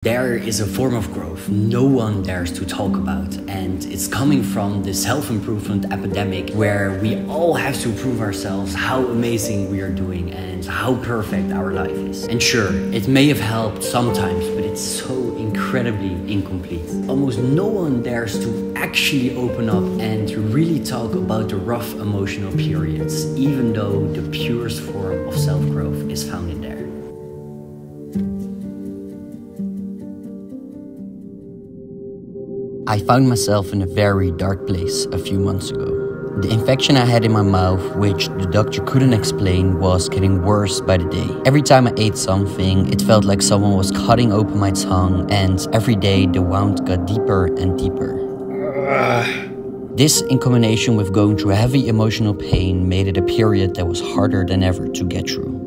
There is a form of growth no one dares to talk about, and it's coming from the self-improvement epidemic where we all have to prove ourselves how amazing we are doing and how perfect our life is. And sure, it may have helped sometimes, but it's so incredibly incomplete. Almost no one dares to actually open up and really talk about the rough emotional periods, even though the purest form of self-growth is found in there. I found myself in a very dark place a few months ago. The infection I had in my mouth, which the doctor couldn't explain, was getting worse by the day. Every time I ate something, it felt like someone was cutting open my tongue, and every day the wound got deeper and deeper. This, in combination with going through heavy emotional pain, made it a period that was harder than ever to get through.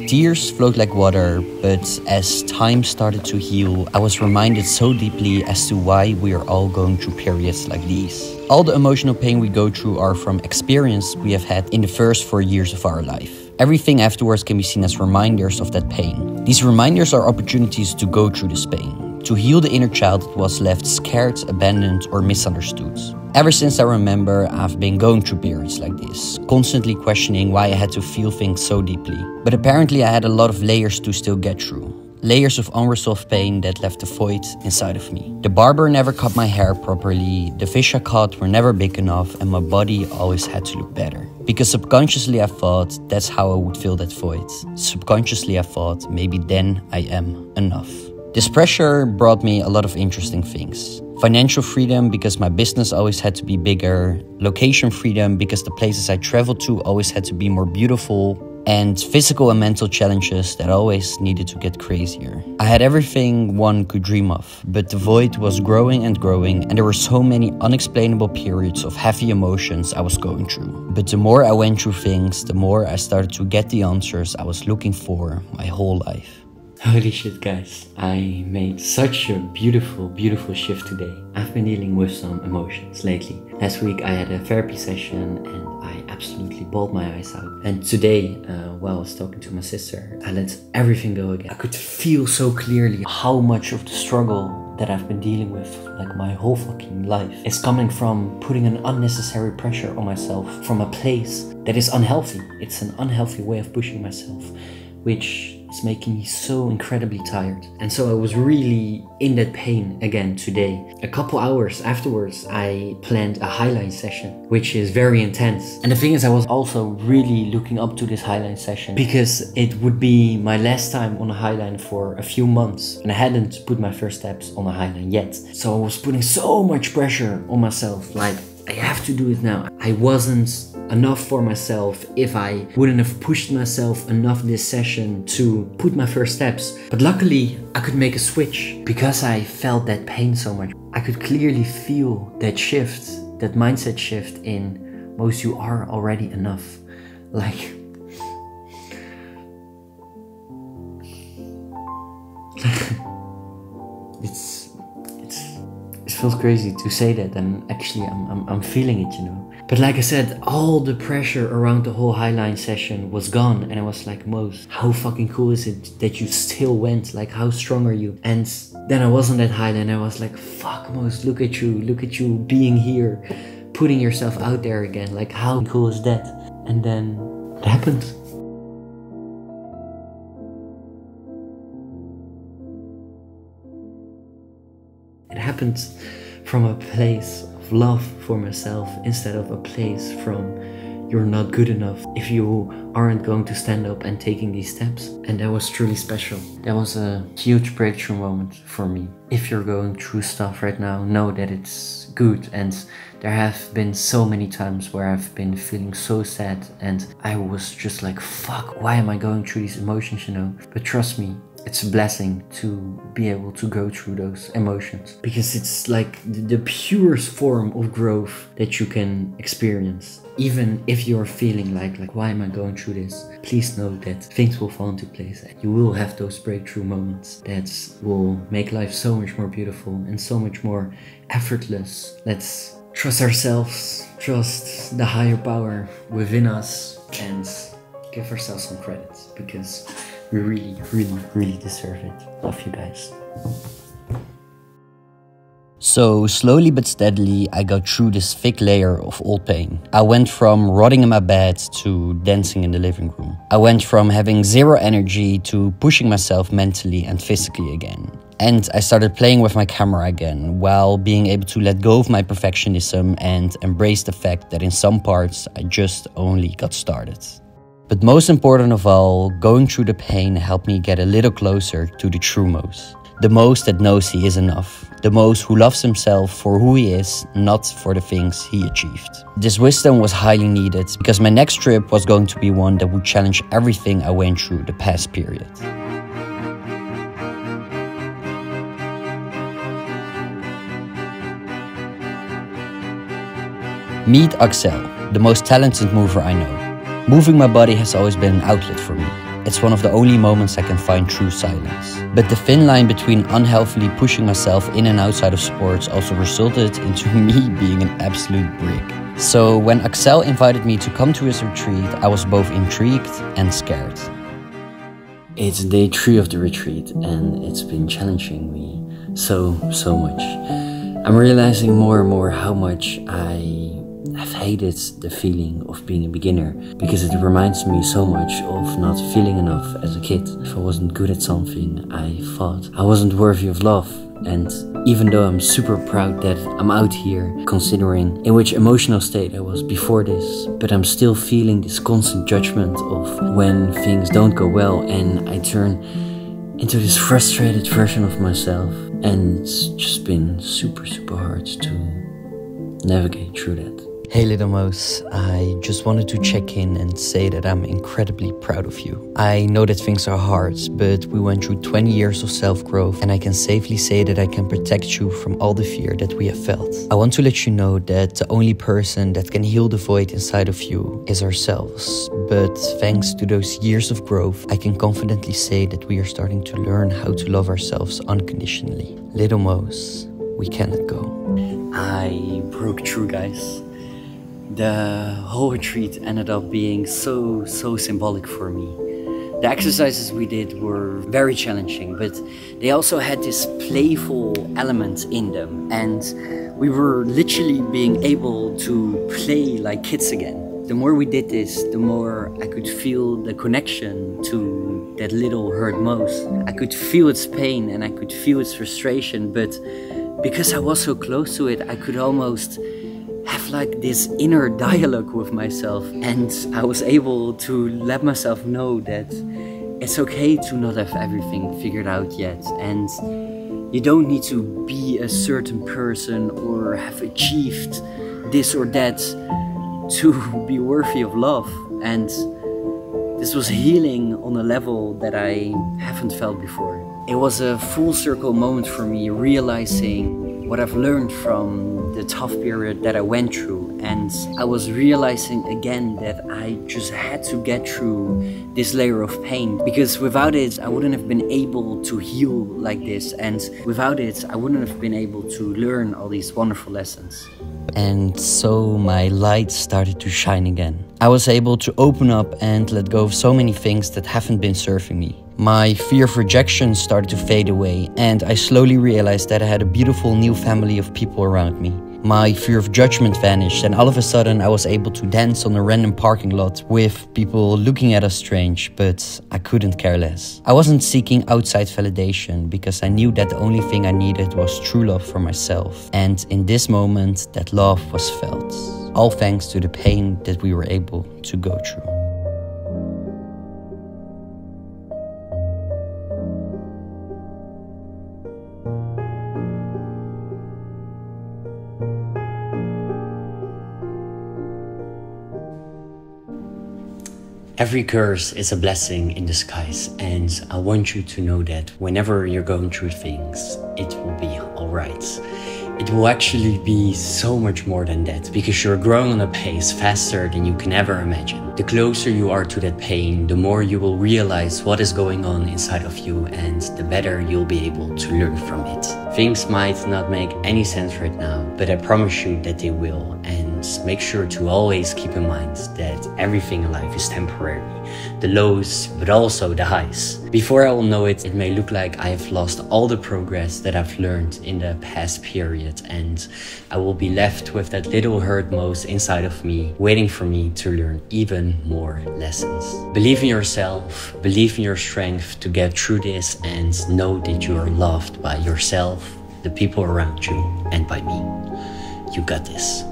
Tears flowed like water, but as time started to heal, I was reminded so deeply as to why we are all going through periods like these. All the emotional pain we go through are from experience we have had in the first 4 years of our life. Everything afterwards can be seen as reminders of that pain. These reminders are opportunities to go through this pain, to heal the inner child that was left scared, abandoned, or misunderstood. Ever since I remember, I've been going through periods like this, constantly questioning why I had to feel things so deeply. But apparently I had a lot of layers to still get through. Layers of unresolved pain that left a void inside of me. The barber never cut my hair properly, the fish I caught were never big enough, and my body always had to look better. Because subconsciously I thought that's how I would fill that void. Subconsciously I thought maybe then I am enough. This pressure brought me a lot of interesting things. Financial freedom because my business always had to be bigger. Location freedom because the places I traveled to always had to be more beautiful. And physical and mental challenges that always needed to get crazier. I had everything one could dream of, but the void was growing and growing, and there were so many unexplainable periods of heavy emotions I was going through. But the more I went through things, the more I started to get the answers I was looking for my whole life. Holy shit, guys, I made such a beautiful shift today. I've been dealing with some emotions lately. Last week I had a therapy session and I absolutely bawled my eyes out. And today, while I was talking to my sister, I let everything go again. I could feel so clearly how much of the struggle that I've been dealing with, like my whole fucking life, is coming from putting an unnecessary pressure on myself from a place that is unhealthy. It's an unhealthy way of pushing myself, which is making me so incredibly tired. And so I was really in that pain again today. A couple hours afterwards, I planned a highline session, which is very intense. And the thing is, I was also really looking up to this highline session because it would be my last time on a highline for a few months. And I hadn't put my first steps on a highline yet. So I was putting so much pressure on myself, like, I have to do it now. I wasn't enough for myself if I wouldn't have pushed myself enough this session to put my first steps. But luckily, I could make a switch because I felt that pain so much. I could clearly feel that shift, that mindset shift in most you are already enough. Like, it feels crazy to say that, and actually I'm feeling it, you know. But like I said, all the pressure around the whole highline session was gone, and I was like, Mose, how fucking cool is it that you still went? Like, how strong are you? And then I was on that highline, and I was like, fuck, Mose, look at you being here, putting yourself out there again. Like, how cool is that? And then it happened. It happened from a place of love for myself instead of a place from you're not good enough if you aren't going to stand up and taking these steps. And that was truly special. That was a huge breakthrough moment for me. If you're going through stuff right now, know that it's good. And there have been so many times where I've been feeling so sad and I was just like, fuck, why am I going through these emotions, you know? But trust me, it's a blessing to be able to go through those emotions because it's like the purest form of growth that you can experience. Even if you're feeling like why am I going through this? Please know that things will fall into place and you will have those breakthrough moments that will make life so much more beautiful and so much more effortless. Let's trust ourselves, trust the higher power within us, and give ourselves some credit, because we really, really, really deserve it. Love you guys. So slowly but steadily, I got through this thick layer of old pain. I went from rotting in my bed to dancing in the living room. I went from having zero energy to pushing myself mentally and physically again. And I started playing with my camera again, while being able to let go of my perfectionism and embrace the fact that in some parts I just only got started. But most important of all, going through the pain helped me get a little closer to the true Mose. The Mose that knows he is enough. The Mose who loves himself for who he is, not for the things he achieved. This wisdom was highly needed, because my next trip was going to be one that would challenge everything I went through the past period. Meet Axel, the most talented mover I know. Moving my body has always been an outlet for me. It's one of the only moments I can find true silence. But the thin line between unhealthily pushing myself in and outside of sports also resulted into me being an absolute brick. So when Axel invited me to come to his retreat, I was both intrigued and scared. It's day 3 of the retreat, and it's been challenging me so much. I'm realizing more and more how much I've hated the feeling of being a beginner, because it reminds me so much of not feeling enough as a kid. If I wasn't good at something, I thought I wasn't worthy of love. And even though I'm super proud that I'm out here, considering in which emotional state I was before this, but I'm still feeling this constant judgment of when things don't go well, and I turn into this frustrated version of myself. And it's just been super hard to navigate through that. Hey little Mose, I just wanted to check in and say that I'm incredibly proud of you. I know that things are hard, but we went through 20 years of self-growth, and I can safely say that I can protect you from all the fear that we have felt. I want to let you know that the only person that can heal the void inside of you is ourselves. But thanks to those years of growth, I can confidently say that we are starting to learn how to love ourselves unconditionally. Little Mose, we can let go. I broke through, guys. The whole retreat ended up being so symbolic for me. The exercises we did were very challenging, but they also had this playful element in them, and we were literally being able to play like kids again. The more we did this, the more I could feel the connection to that little hurt Mose. I could feel its pain and I could feel its frustration, but because I was so close to it, I could almost have like this inner dialogue with myself, and I was able to let myself know that it's okay to not have everything figured out yet, and you don't need to be a certain person or have achieved this or that to be worthy of love. And this was healing on a level that I haven't felt before. It was a full circle moment for me, realizing what I've learned from the tough period that I went through, and I was realizing again that I just had to get through this layer of pain, because without it I wouldn't have been able to heal like this, and without it I wouldn't have been able to learn all these wonderful lessons. And so my light started to shine again. I was able to open up and let go of so many things that haven't been serving me. My fear of rejection started to fade away, and I slowly realized that I had a beautiful new family of people around me. My fear of judgment vanished, and all of a sudden I was able to dance on a random parking lot with people looking at us strange, but I couldn't care less. I wasn't seeking outside validation, because I knew that the only thing I needed was true love for myself. And in this moment, that love was felt. All thanks to the pain that we were able to go through. Every curse is a blessing in disguise, and I want you to know that whenever you're going through things, it will be alright. It will actually be so much more than that, because you're growing on a pace faster than you can ever imagine. The closer you are to that pain, the more you will realize what is going on inside of you, and the better you'll be able to learn from it. Things might not make any sense right now, but I promise you that they will. And make sure to always keep in mind that everything in life is temporary. The lows, but also the highs. Before I will know it, it may look like I have lost all the progress that I've learned in the past period, and I will be left with that little hurt most inside of me, waiting for me to learn even more lessons. Believe in yourself, believe in your strength to get through this, and know that you are loved by yourself, the people around you, and by me. You got this.